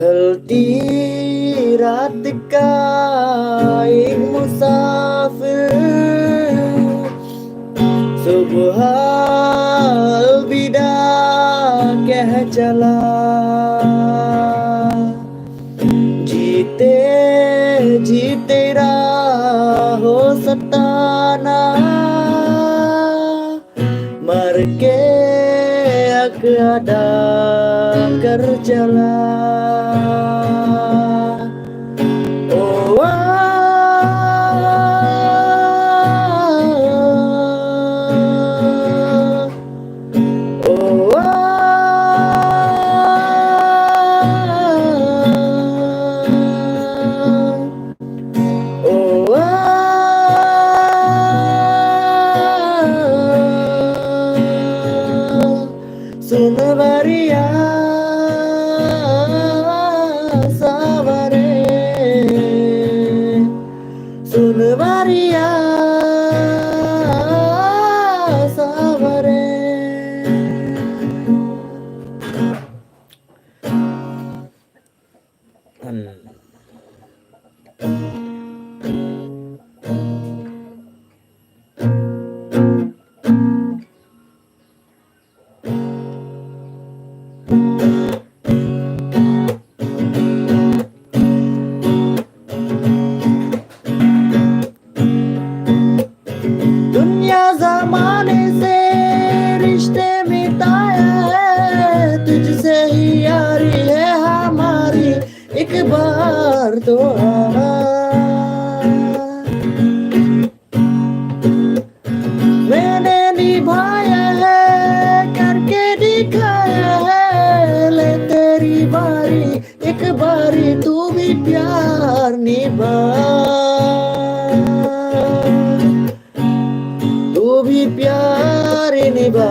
ढलती रात का एक मुसाफिर सुबह अलविदा कह चला। जीते जी तेरा हो सताना, मर के हक अदा कर चला। ओ सुन बरिया सावरे, सुन बरिया सावरे। दुनिया ज़माने से रिश्ते मिटाया है, तुझसे ही यारी है हमारी, एक बार तो आना। मैंने निभाया है करके दिखाया है, ले तेरी बारी एक बारी तू भी प्यार निभा, तू भी प्यार निभा।